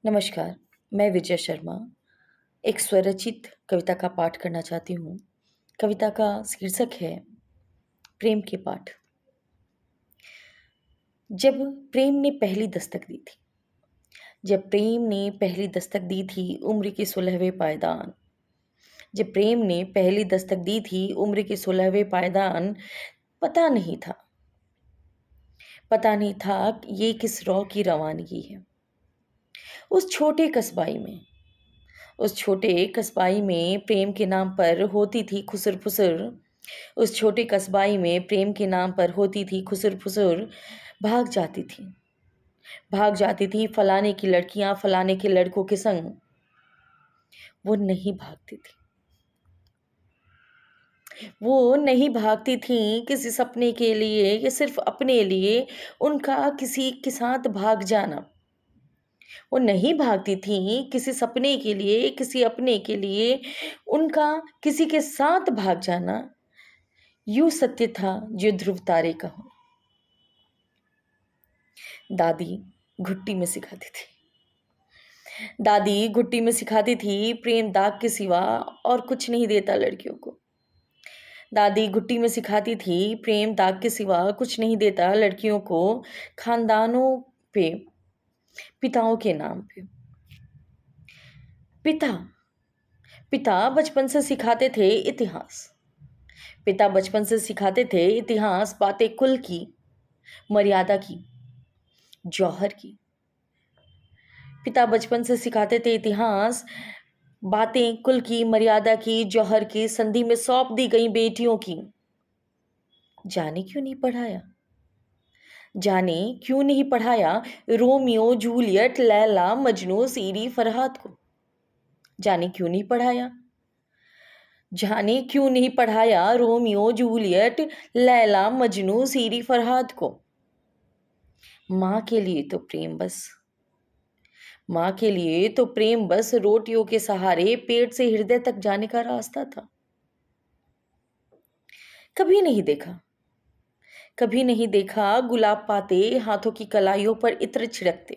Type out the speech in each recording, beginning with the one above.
नमस्कार, मैं विजय शर्मा एक स्वरचित कविता का पाठ करना चाहती हूँ। कविता का शीर्षक है प्रेम के पाठ। जब प्रेम ने पहली दस्तक दी थी, जब प्रेम ने पहली दस्तक दी थी उम्र के 16वें पायदान, जब प्रेम ने पहली दस्तक दी थी उम्र के 16वें पायदान, पता नहीं था, पता नहीं था कि ये किस रॉ की रवानगी है। उस छोटे कस्बाई में उस छोटे कस्बाई में प्रेम के नाम पर होती थी खुसर-फुसर। उस छोटे कस्बाई में प्रेम के नाम पर होती थी खुसर-फुसर। भाग जाती थी, भाग जाती थी फलाने की लड़कियाँ फलाने के लड़कों के संग। वो नहीं भागती थी, वो नहीं भागती थीं किसी सपने के लिए या सिर्फ़ अपने लिए, उनका किसी के साथ भाग जाना। वो नहीं भागती थीं किसी सपने के लिए, किसी अपने के लिए, उनका किसी के साथ भाग जाना, यूँ सत्य था जो ध्रुव तारे का हो। दादी घुट्टी में सिखाती थी। दादी घुट्टी में सिखाती थी प्रेम दाग के सिवा और कुछ नहीं देता लड़कियों को। दादी घुट्टी में सिखाती थी प्रेम दाग के सिवा कुछ नहीं देता लड़कियों को, खानदानों पे, पिताओं के नाम पे। पिता पिता बचपन से सिखाते थे इतिहास। पिता बचपन से सिखाते थे इतिहास, बातें कुल की, मर्यादा की, जौहर की। पिता बचपन से सिखाते थे इतिहास, बातें कुल की, मर्यादा की, जौहर की, संधि में सौंप दी गई बेटियों की। जाने क्यों नहीं पढ़ाया? जाने क्यों नहीं पढ़ाया रोमियो, जूलियट, लैला, मजनू, सीरी, फरहाद को? जाने क्यों नहीं पढ़ाया? जाने क्यों नहीं पढ़ाया रोमियो, जूलियट, लैला, मजनू, सीरी, फरहाद को? माँ के लिए तो प्रेम बस माँ के लिए तो प्रेम बस रोटियों के सहारे पेट से हृदय तक जाने का रास्ता था। कभी नहीं देखा, कभी नहीं देखा गुलाब पाते हाथों की कलाइयों पर इत्र छिड़कते।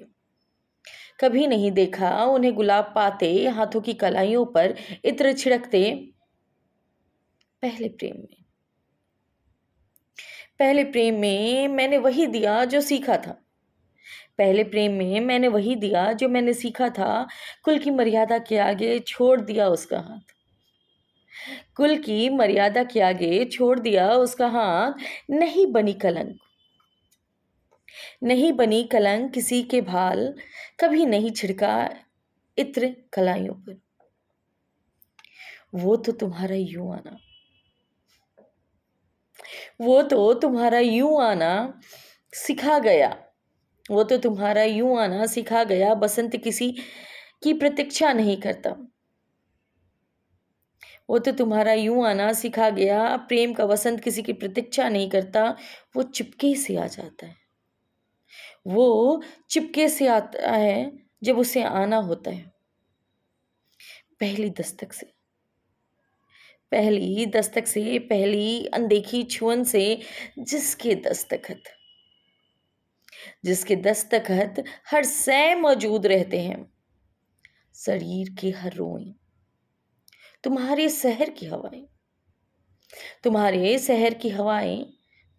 कभी नहीं देखा उन्हें गुलाब पाते हाथों की कलाइयों पर इत्र छिड़कते। पहले प्रेम में पहले प्रेम में मैंने वही दिया जो सीखा था। पहले प्रेम में मैंने वही दिया जो मैंने सीखा था। कुल की मर्यादा के आगे छोड़ दिया उसका हाथ। कुल की मर्यादा के आगे छोड़ दिया उसका हाथ। नहीं बनी कलंक, नहीं बनी कलंक किसी के भाल, कभी नहीं छिड़का इत्र कलाइयों पर। वो तो तुम्हारा यूं आना वो तो तुम्हारा यूं आना सिखा गया। वो तो तुम्हारा यूं आना सिखा गया, बसंत किसी की प्रतीक्षा नहीं करता। वो तो तुम्हारा यूं आना सिखा गया, प्रेम का वसंत किसी की प्रतीक्षा नहीं करता। वो चुपके से आ जाता है, वो चुपके से आता है जब उसे आना होता है। पहली दस्तक से पहली दस्तक से, पहली अनदेखी छुअन से, जिसके दस्तखत जिसके दस्तखत हर सै मौजूद रहते हैं, शरीर के हर रोएं, तुम्हारे शहर की हवाएं, तुम्हारे शहर की हवाएं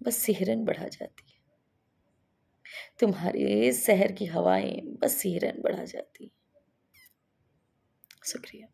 बस सिहरन बढ़ा जाती है। तुम्हारे शहर की हवाएं बस सिहरन बढ़ा जाती है। शुक्रिया।